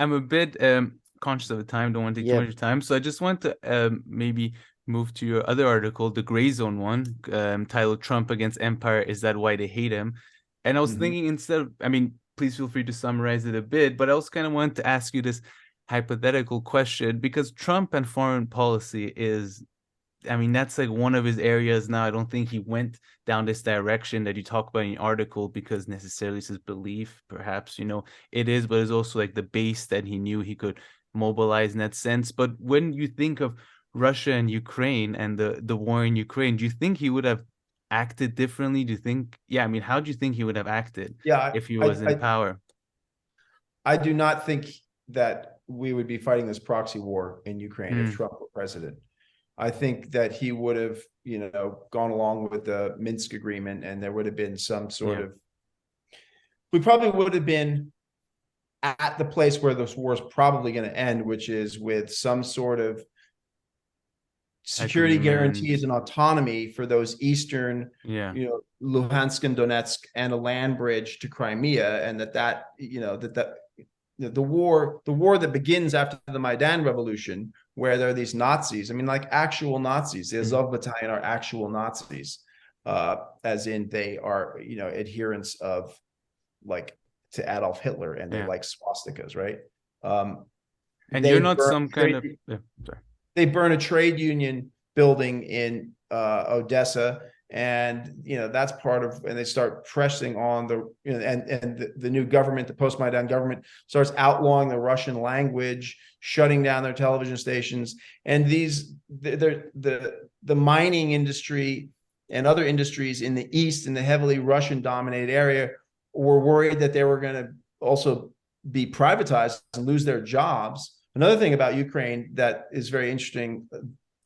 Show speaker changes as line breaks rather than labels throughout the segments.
I'm a bit conscious of the time, don't want to take too
Yeah.
much time. So I just want to maybe move to your other article, the Grayzone one, titled Trump Against Empire, Is That Why They Hate Him? And I was
Mhm.
thinking instead of, I mean, please feel free to summarize it a bit, but I also kind of wanted to ask you this hypothetical question because Trump and foreign policy is, I mean, that's like one of his areas now. I don't think he went down this direction that you talk about in your article because necessarily it's his belief, perhaps, it is, but it's also like the base that he knew he could mobilize in that sense. But when you think of Russia and Ukraine and the war in Ukraine, do you think he would have acted differently? Do you think, yeah, I mean, how do you think he would have acted
Yeah,
if he
I,
was in
I,
power?
I do not think that we would be fighting this proxy war in Ukraine if
Mm,
Trump were president. I think that he would have, gone along with the Minsk agreement, and there would have been some sort
yeah,
of. We probably would have been at the place where this war is probably going to end, which is with some sort of security
agreement.
guarantees and autonomy for those eastern,
Yeah,
Luhansk and Donetsk, and a land bridge to Crimea, and the war that begins after the Maidan Revolution, where there are these Nazis. I mean, like actual Nazis. The
mm,
Azov Battalion are actual Nazis, as in they are, adherents of like to Adolf Hitler, and they
yeah.
like swastikas, right? Um,
And you're
they
not
burn
some kind of,
trade
yeah, sorry.
they burn a trade union building in Odessa, and that's part of, and they start pressing on the, and the new government, the post-Maidan government, starts outlawing the Russian language, shutting down their television stations, and the mining industry and other industries in the east, in the heavily Russian dominated area, were worried that they were going to also be privatized and lose their jobs. Another thing about Ukraine that is very interesting,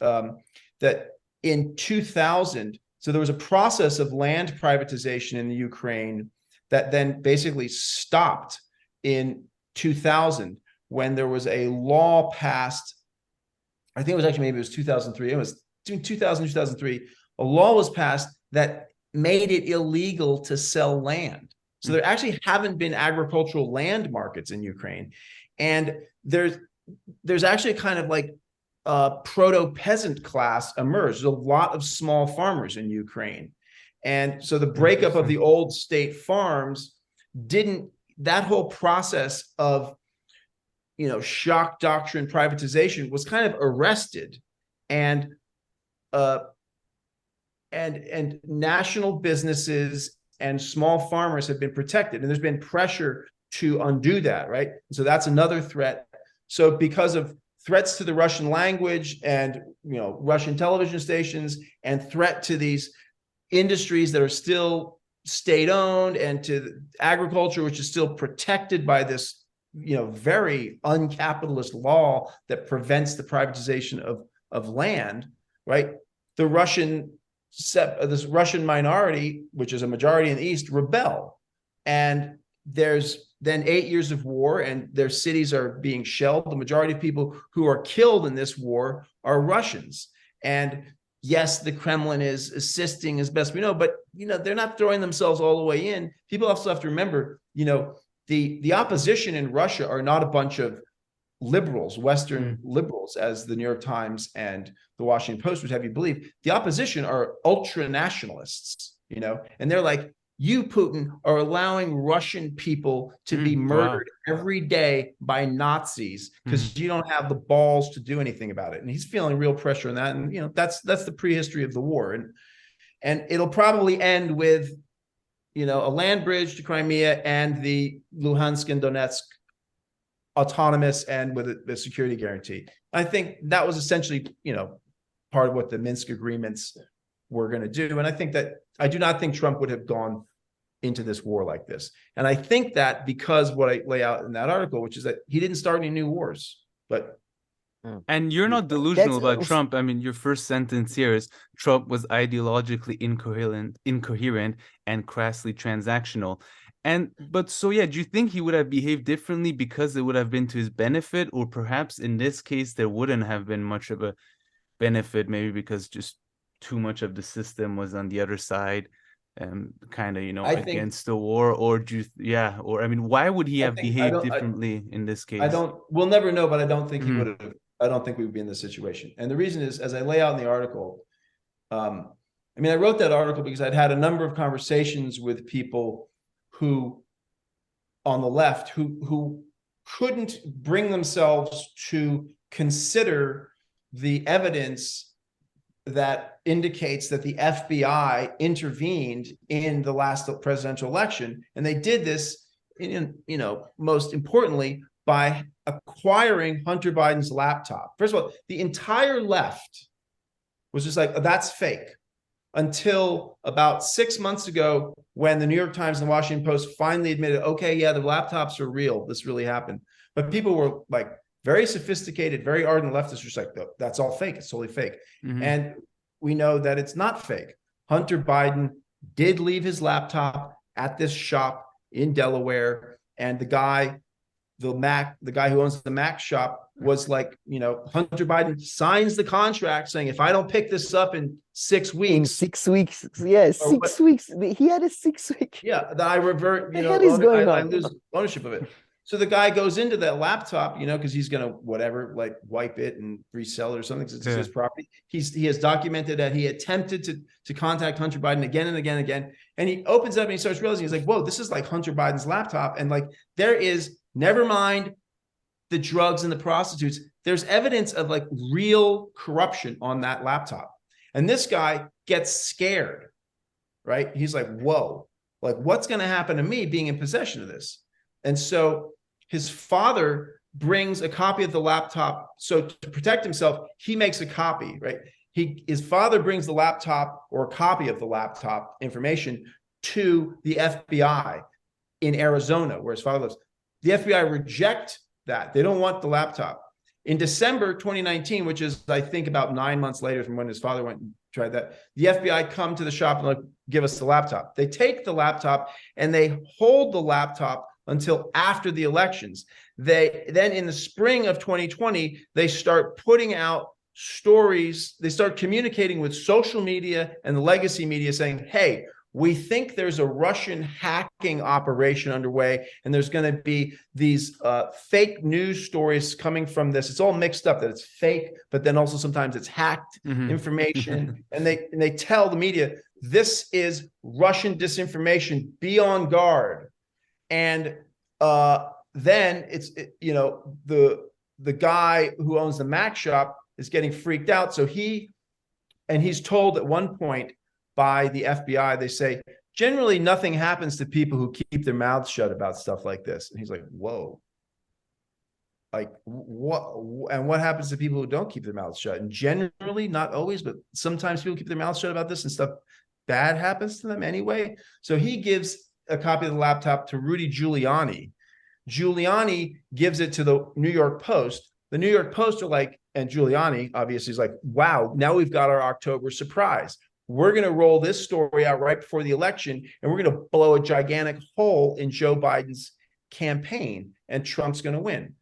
um, that in 2000, so there was a process of land privatization in the Ukraine that then basically stopped in 2000 when there was a law passed. I think it was actually, maybe it was 2003. It was between 2000 and 2003. A law was passed that made it illegal to sell land. So
Mm,
there actually haven't been agricultural land markets in Ukraine. And there's actually kind of like a proto-peasant class emerged. There's a lot of small farmers in Ukraine. And so the breakup of
interesting.
the old state farms didn't, that whole process of, shock doctrine privatization was kind of arrested, and uh and national businesses and small farmers have been protected, and there's been pressure to undo that, right? So that's another threat. So because of threats to the Russian language and Russian television stations, and threat to these industries that are still state owned, and to agriculture, which is still protected by this very uncapitalist law that prevents the privatization of land, right? The Russian this Russian minority, which is a majority in the East, rebel. And there's then 8 years of war, and their cities are being shelled. The majority of people who are killed in this war are Russians. And yes, the Kremlin is assisting as best we know, but they're not throwing themselves all the way in. People also have to remember, the opposition in Russia are not a bunch of liberals, Western
Mm,
liberals, as the New York Times and the Washington Post would have you believe. The opposition are ultra nationalists, and they're like, you, Putin, are allowing Russian people to be
wow.
murdered every day by Nazis
Mm,
because you don't have the balls to do anything about it. And he's feeling real pressure on that. And that's the prehistory of the war. And it'll probably end with a land bridge to Crimea and the Luhansk and Donetsk autonomous, and with the security guarantee. I think that was essentially, part of what the Minsk agreements were going to do. And I do not think Trump would have gone into this war like this. And I think that because what I lay out in that article, which is that he didn't start any new wars, but
mm. And you're not delusional
that's
about Trump. I mean, your first sentence here is Trump was ideologically incoherent and crassly transactional. And but so yeah, do you think he would have behaved differently because it would have been to his benefit, or perhaps in this case there wouldn't have been much of a benefit, maybe because just too much of the system was on the other side? kind of,
I think
against the war, or do you, yeah, or I mean, why would he
I
have
think I
behaved
don't
differently in this
I
case?
don't we'll never know, but I don't think he
Hmm.
would have. I don't think we would be in this situation. And the reason is, as I lay out in the article, I mean, I wrote that article because I'd had a number of conversations with people who, on the left, who couldn't bring themselves to consider the evidence that indicates that the FBI intervened in the last presidential election, and they did this most importantly by acquiring Hunter Biden's laptop. First of all, the entire left was just like, oh, that's fake, until about 6 months ago, when the New York Times and the Washington Post finally admitted, okay, yeah, the laptops are real. This really happened. But people were like very sophisticated, very ardent leftists, just like, that's all fake. It's totally fake.
Hmm.
And we know that it's not fake. Hunter Biden did leave his laptop at this shop in Delaware. And the guy who owns the Mac shop was like, Hunter Biden signs the contract saying, if I don't pick this up in 6 weeks,
In 6 weeks, yes,
or
6 weeks. He had a 6 week.
yeah, that I revert,
The hell is going
I
on?
lose ownership of it. So the guy goes into that laptop, because he's gonna whatever, like wipe it and resell it or something, because it's his property. He has documented that he attempted to contact Hunter Biden again and again and again. And he opens up and he starts realizing, he's like, whoa, this is like Hunter Biden's laptop. And like, there is, never mind the drugs and the prostitutes, there's evidence of like real corruption on that laptop. And this guy gets scared, right? He's like, whoa, like what's going to happen to me being in possession of this? And so his father brings a copy of the laptop. So to protect himself, he makes a copy, right? His father brings the laptop, or a copy of the laptop information, to the FBI in Arizona, where his father lives. The FBI reject that. They don't want the laptop. In December 2019, which is, I think, about 9 months later from when his father went and tried that, the FBI come to the shop and like, give us the laptop. They take the laptop and they hold the laptop until after the elections. Then in the spring of 2020, they start putting out stories. They start communicating with social media and the legacy media saying, hey, we think there's a Russian hacking operation underway, and there's going to be these fake news stories coming from this. It's all mixed up that it's fake, but then also sometimes it's hacked information. And they tell the media, this is Russian disinformation. Be on guard. And then it's the guy who owns the Mac shop is getting freaked out. So he's told at one point by the FBI, they say, generally nothing happens to people who keep their mouths shut about stuff like this. And he's like, whoa. Like what? And what happens to people who don't keep their mouths shut? And generally, not always, but sometimes people keep their mouths shut about this and stuff bad happens to them anyway. So he gives a copy of the laptop to Rudy Giuliani. Giuliani gives it to the New York Post. The New York Post are like, and Giuliani obviously is like, wow, now we've got our October surprise. We're going to roll this story out right before the election, and we're going to blow a gigantic hole in Joe Biden's campaign, and Trump's going to win.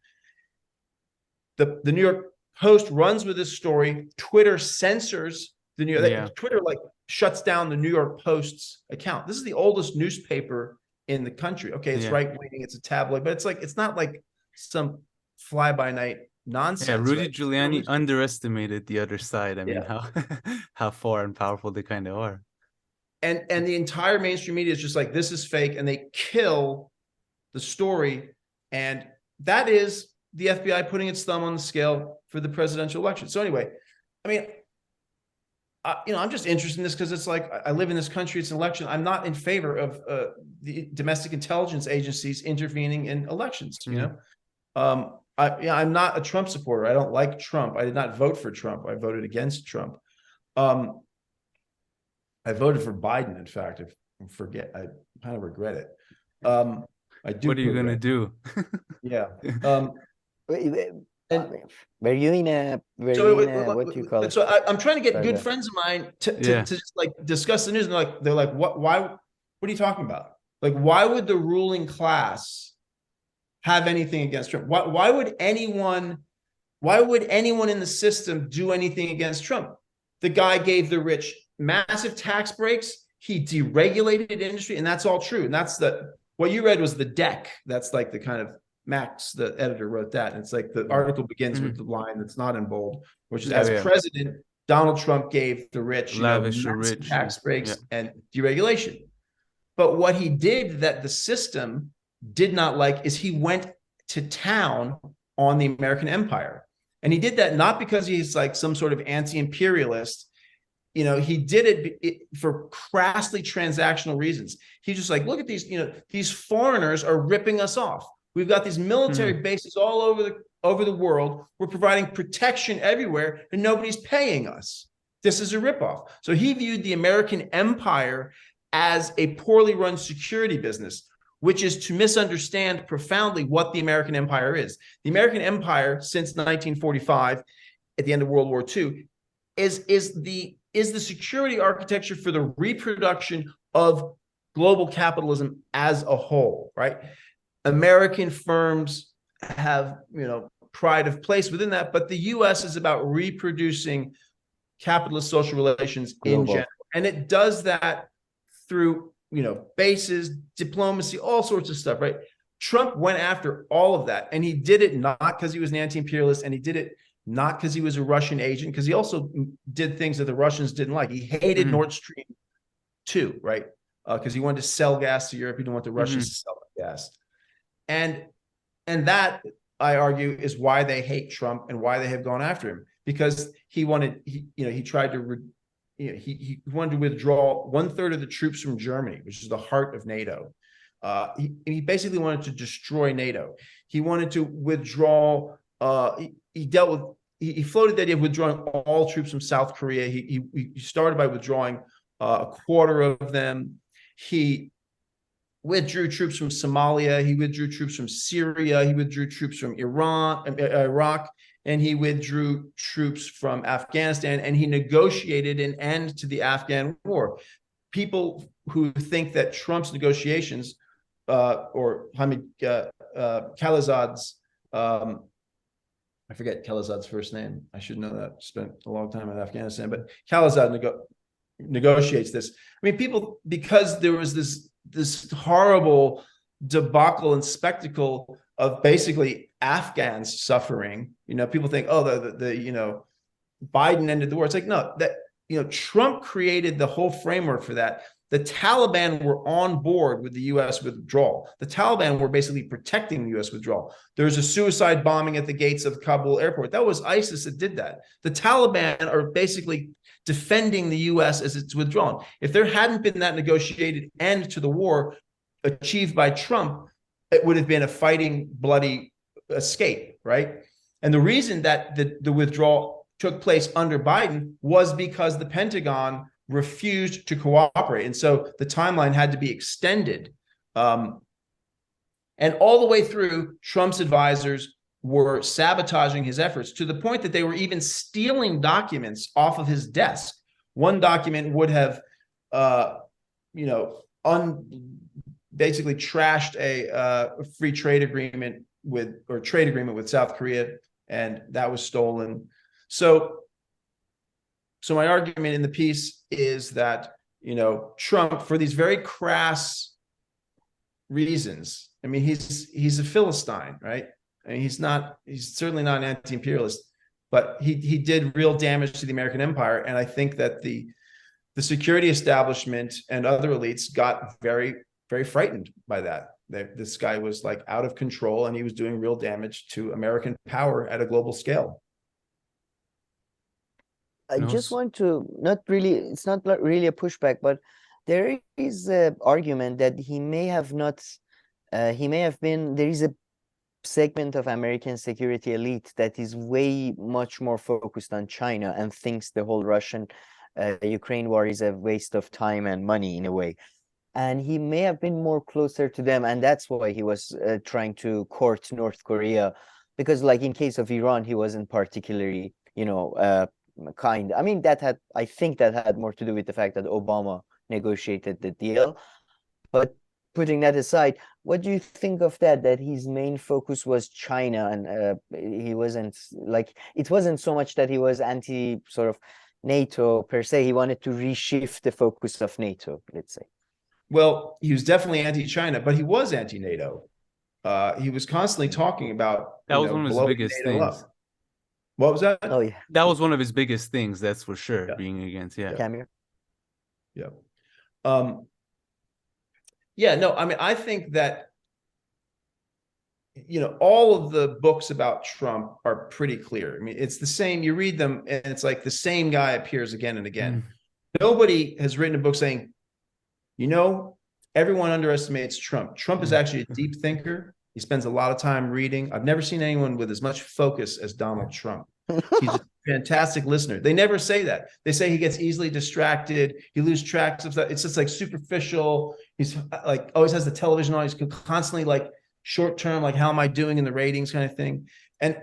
The New York Post runs with this story. Twitter censors the New York. Twitter like shuts down the New York Post's account. This is the oldest newspaper in the country. Okay, it's right wing, it's a tabloid, but it's not like some fly by night nonsense.
Yeah, Rudy Giuliani underestimated the other side. I mean, how far and powerful they kind of are.
And the entire mainstream media is just like, this is fake, and they kill the story. And that is the FBI putting its thumb on the scale for the presidential election. So anyway, I mean, I'm just interested in this because it's like, I live in this country, it's an election. I'm not in favor of the domestic intelligence agencies intervening in elections, I'm not a Trump supporter. I don't like Trump. I did not vote for Trump. I voted against Trump. I voted for Biden, in fact. I kind of regret it. I do.
What are you going to do?
Yeah.
Were you in a what do you call it?
So I'm trying to get good friends of mine to just like discuss the news. And they're like, what are you talking about? Like, why would the ruling class have anything against Trump? Why would anyone in the system do anything against Trump? The guy gave the rich massive tax breaks. he deregulated industry, and that's all true. And that's what you read was the deck. That's like the kind of Max, the editor, wrote that. And it's like the article begins with the line that's not in bold, which is as president, Donald Trump gave the rich,
lavish
massive tax breaks and deregulation. But what he did that the system did not like is he went to town on the American empire. And he did that not because he's like some sort of anti-imperialist. He did it for crassly transactional reasons. He's just like, look at these, these foreigners are ripping us off. We've got these military bases all over the world. We're providing protection everywhere, and nobody's paying us. This is a ripoff. So he viewed the American empire as a poorly run security business, which is to misunderstand profoundly what the American empire is. The American empire, since 1945, at the end of World War II, is the security architecture for the reproduction of global capitalism as a whole, right? American firms have, pride of place within that, but the US is about reproducing capitalist social relations in general. And it does that through, bases, diplomacy, all sorts of stuff, right? Trump went after all of that, and he did it not because he was an anti-imperialist, and he did it not because he was a Russian agent, because he also did things that the Russians didn't like. He hated Nord Stream 2, right? Because he wanted to sell gas to Europe. He didn't want the Russians to sell gas. And that, I argue, is why they hate Trump and why they have gone after him, because he wanted he wanted to withdraw 1/3 of the troops from Germany, which is the heart of NATO. He basically wanted to destroy NATO. He wanted to withdraw. He floated the idea of withdrawing all troops from South Korea. He started by withdrawing a quarter of them. He withdrew troops from Somalia. He withdrew troops from Syria. He withdrew troops from Iraq, and he withdrew troops from Afghanistan, and he negotiated an end to the Afghan war. People who think that Trump's negotiations, or Hamid Khalilzad's, I forget Khalilzad's first name. I should know that. Spent a long time in Afghanistan, but Khalilzad negotiates this. I mean, people, because there was this horrible debacle and spectacle of basically Afghans suffering. People think, oh, the Biden ended the war. It's like, no, that Trump created the whole framework for that. The Taliban were on board with the U.S. withdrawal. The Taliban were basically protecting the U.S. withdrawal. There was a suicide bombing at the gates of Kabul airport. That was ISIS that did that. The Taliban are basically defending the U.S. as it's withdrawn. If there hadn't been that negotiated end to the war achieved by Trump, it would have been a fighting, bloody escape, right? And the reason that the withdrawal took place under Biden was because the Pentagon refused to cooperate. And so the timeline had to be extended. And all the way through, Trump's advisors were sabotaging his efforts to the point that they were even stealing documents off of his desk. One document would have, basically trashed a free trade agreement with South Korea, and that was stolen. So my argument in the piece is that, Trump, for these very crass reasons, I mean, he's a Philistine, right? I mean, he's certainly not an anti-imperialist, but he did real damage to the American empire. And I think that the security establishment and other elites got very, very frightened by that. This guy was like out of control, and he was doing real damage to American power at a global scale.
I just want to, it's not really a pushback, but there is an argument that he may have been, there is a segment of American security elite that is way much more focused on China and thinks the whole Russian Ukraine war is a waste of time and money in a way. And he may have been more closer to them, and that's why he was trying to court North Korea, because like in case of Iran, he wasn't particularly, kind. I mean, I think that had more to do with the fact that Obama negotiated the deal. But putting that aside, what do you think of that his main focus was China, and he wasn't like, it wasn't so much that he was anti sort of NATO per se. He wanted to reshift the focus of NATO, let's say.
Well, he was definitely anti-China, but he was anti-NATO. He was constantly talking about
That was one of his
blowing
biggest
NATO
things.
up. What was that?
Oh yeah,
That was one of his biggest things, that's for sure,
Yeah.
being against. Yeah.
Camille.
Yeah. Yeah, no, I mean, I think that, all of the books about Trump are pretty clear. I mean, it's the same, you read them and it's like the same guy appears again and again. Nobody has written a book saying, everyone underestimates Trump. Trump is actually a deep thinker. He spends a lot of time reading. I've never seen anyone with as much focus as Donald Trump. He's a fantastic listener. They never say that. They say he gets easily distracted. He loses track of stuff. It's just like superficial. He's like always has the television on. He's constantly like short term, like how am I doing in the ratings kind of thing. And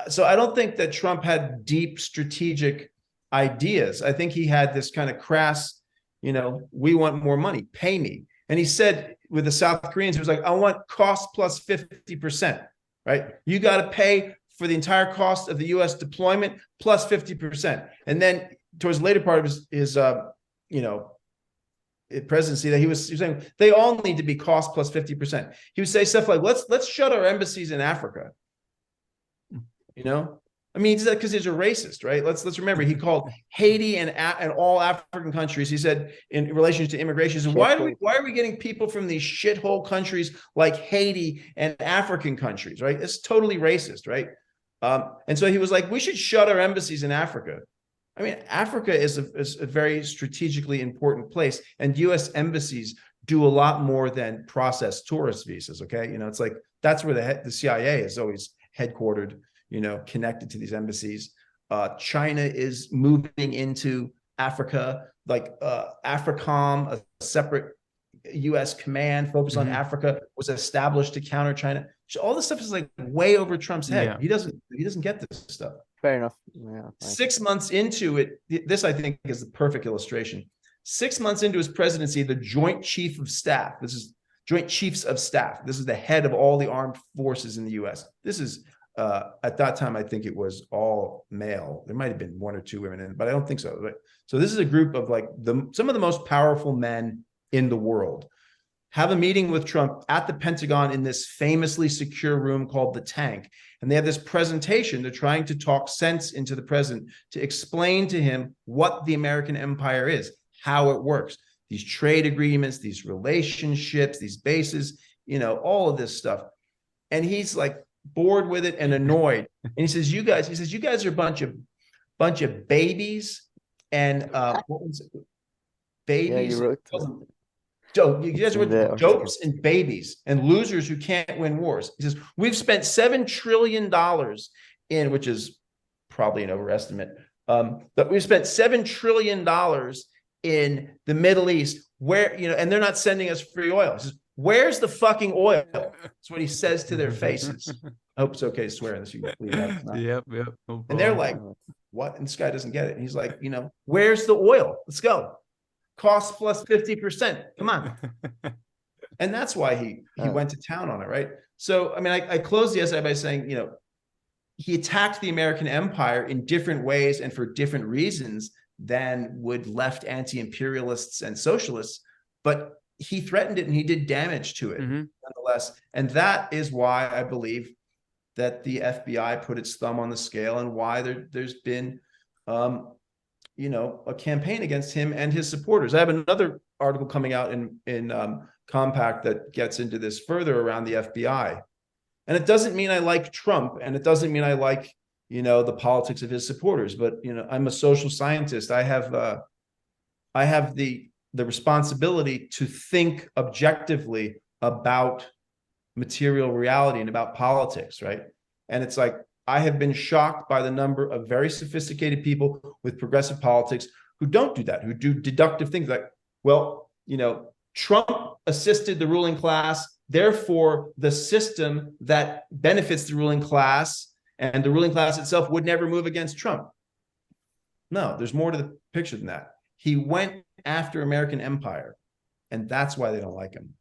so I don't think that Trump had deep strategic ideas. I think he had this kind of crass, we want more money, pay me. And he said with the South Koreans, he was like, I want cost plus 50%, right? You got to pay for the entire cost of the U.S. deployment plus 50%. And then towards the later part of his presidency, that he was saying they all need to be cost plus 50%. He would say stuff like, let's shut our embassies in Africa. I mean, because he's a racist, right? Let's remember, he called Haiti and all African countries. He said in relation to immigration, and why are we getting people from these shithole countries like Haiti and African countries, right? It's totally racist, right? And so he was like, we should shut our embassies in Africa. I mean, Africa is a very strategically important place, and U.S. embassies do a lot more than process tourist visas. Okay, it's like that's where the CIA is always headquartered. Connected to these embassies. China is moving into Africa, like AFRICOM, a separate U.S. command focused on Africa, was established to counter China. So all this stuff is like way over Trump's head. Yeah. He doesn't get this stuff.
Fair enough. Yeah,
6 months into it, this I think is the perfect illustration. 6 months into his presidency, the Joint Chief of Staff, this is Joint Chiefs of Staff. This is the head of all the armed forces in the U.S. This is at that time, I think it was all male. There might have been one or two women in it, but I don't think so. So this is a group of like some of the most powerful men in the world have a meeting with Trump at the Pentagon in this famously secure room called the Tank. And they have this presentation. They're trying to talk sense into the president to explain to him what the American empire is, how it works, these trade agreements, these relationships, these bases, all of this stuff. And he's like, bored with it and annoyed, and he says, "You guys are a bunch of babies and what was it? Babies.
Yeah,
you guys are dopes and babies and losers who can't win wars." He says, "We've spent $7 trillion in," which is probably an overestimate, but we've spent $7 trillion in the Middle East, where and they're not sending us free oil. He says, "Where's the fucking oil?" That's what he says to their faces. I hope it's okay to swear this. You can leave that.
Yep. No,
and they're like, "What?" And this guy doesn't get it. And he's like, "Where's the oil? Let's go. Cost plus 50%. Come on." And that's why he went to town on it, right? So, I mean, I closed the essay by saying, he attacked the American empire in different ways and for different reasons than would left anti-imperialists and socialists, but he threatened it and he did damage to it nonetheless. And that is why I believe that the FBI put its thumb on the scale, and why there's been, a campaign against him and his supporters. I have another article coming out in Compact that gets into this further around the FBI. And it doesn't mean I like Trump, and it doesn't mean I like, the politics of his supporters, but, I'm a social scientist. I have the responsibility to think objectively about material reality and about politics, right? And it's like, I have been shocked by the number of very sophisticated people with progressive politics who don't do that, who do deductive things like, well, Trump assisted the ruling class, therefore the system that benefits the ruling class and the ruling class itself would never move against Trump. No, there's more to the picture than that. He went after American empire, and that's why they don't like him.